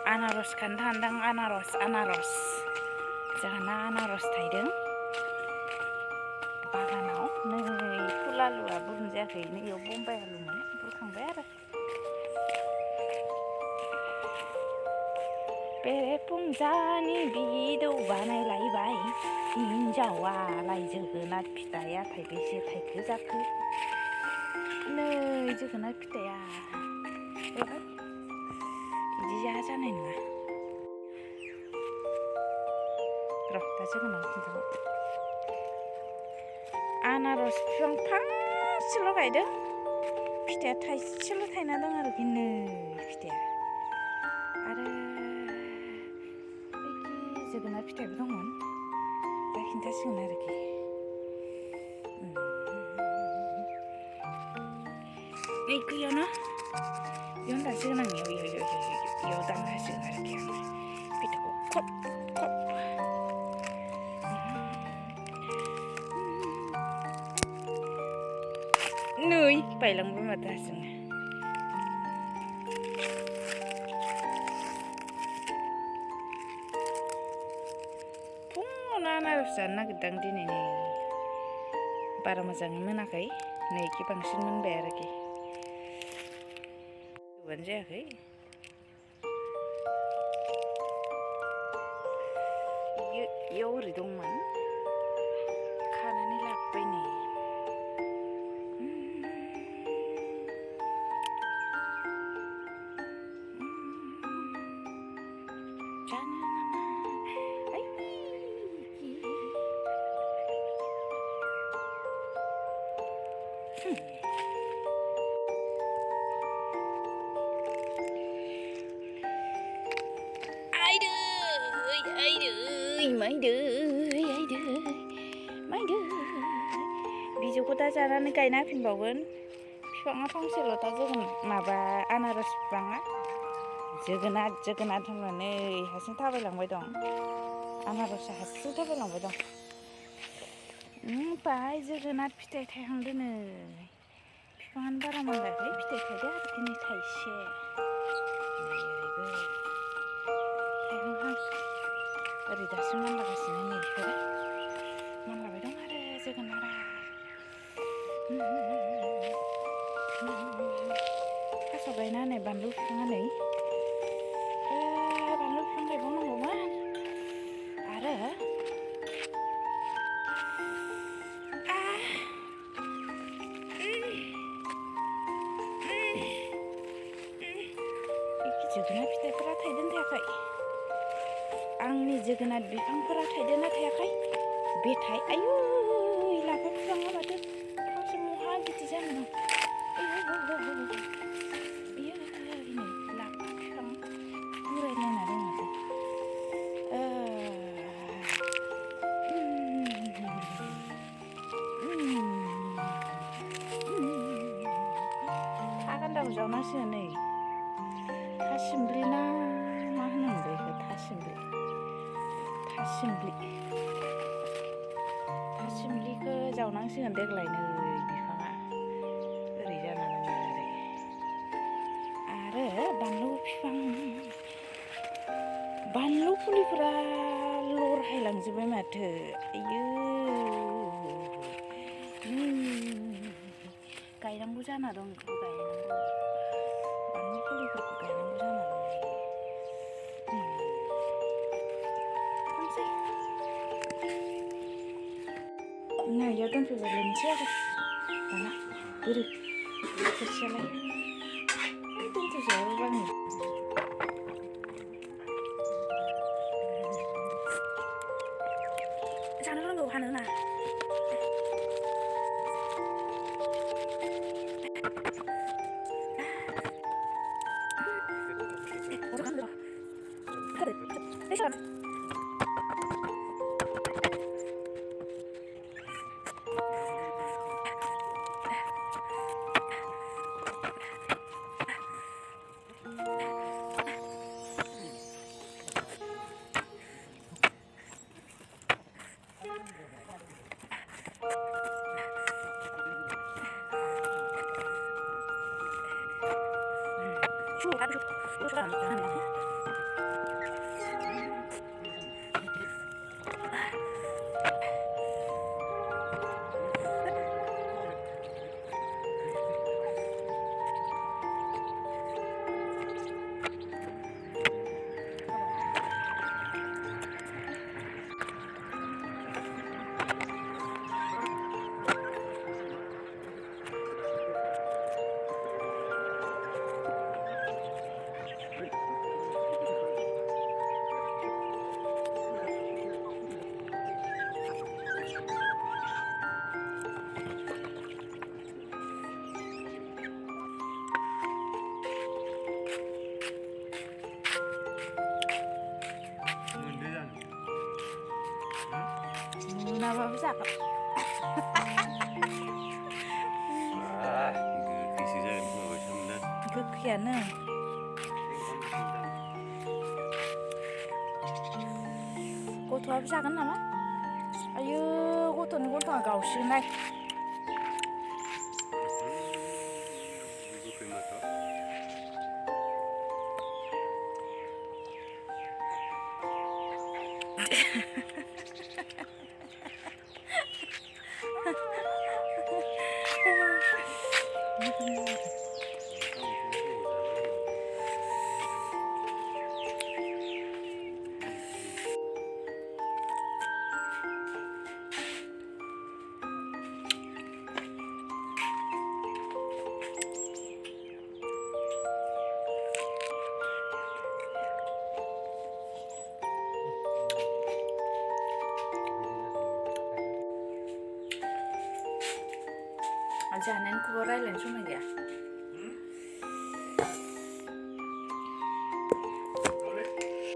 आनारस खानो थांदों आनारस जोंहाना आनारस थायदों बागानाव नै फुल आलुआ बुरनो जायाखै नै इयाव बम्बाइ आलुमोन बुरखांबाय आरो बेरेफुंजानि बिदौ बानायलायबाय हिन्जावालाय जोगोनार फिथाइया थाइबेसे थाइखो जाखो नै जोगोनार फिथाइया बिदि जानाय नङा र' दा जोगोनार खिन्थाबाय आनारस बिफां फांसेल' गायदों फिथाइया थाइसेल' थायना दं आरोखि नै फिथाइया आरो बैखि जोगोनार फिथाइबो दंमोन दा खिन्थासिगोन आरोखि नै गैयाना इयावनो दानसिगोन आं इयाव दानना होसिगोन आरोखि आं फिथाइखौ खब नै बायलांबाय माथो हारसिंनो फुङावनो आनारस जानो नागिरदां दिनै नै बारा मोजाङै मोनाखै नै एखे बांसिन मोनबाय आरोखि जोबानो जायाखै इयाव ओरै दंमोन खानानै लाबोबाय नै बिजौखौ दा जानानै गायना होफिनबावगोन बिफाङा फांसेल' दा माबा आनारस बिफाङा जोगोनार होननानै हारसिं थाबायलांबाय दं आनारसआ हारसिं थाबायलांबाय दं ओमफ्राय जोगोनार फिथाइ थायहांदों नै बिफाङानो बारा मोनाखै फिथाइ थायदों आरोखि नै थाइसे ओरैबो थायहांहां ओरै दासिम मानलागासिनो नै बेफोरो मानलाबाय दं आरो जोगोनारा थास' गायना होनाय बानलु बिफाङा नै बानलु बिफां गायबावनांगौमोन आरो जोगोनार फिथाइफोरा थायदों थायाखै आंनि जोगोनार बिफांफोरा थायदोंना थायाखै बेथाय आयु लाफा बिफाङा माथो फांसे महा गिदिर जानो दं लाफा बिफां बोरायलायना दं माथो थागान्दाबो जावनांसिगोन नै थासिमब्लि ना मा होनोमोन बेखौ थासिमब्लिखौ जावनांसिगोन देग्लायनो बिफाङा ओरै जाना दंमोन आरो बानलु फुलिफोरा लरहायलांजोब्बाय माथो आयु गायनांगौ जाना दं बेखौ गायनांगौ बानलु फुलिफोरखौ गायनांगौ जाना दं नै इयाव दोनफैबाय लोमसै आरो दाना बोरै थोरसियालाय दोनथ'जायाबो बाङो जानो रोंगौ हानो ना माबाबो जागोन गोखैसो जागोन खोमा बायसा मोनदों गोखैयानो गथ'आबो जागोन नामा आयौ गथ'नि गन्थङा गावसिगोनहाय गोखै माथ' जानायनिखौबो रायज्लायनो समाय गैया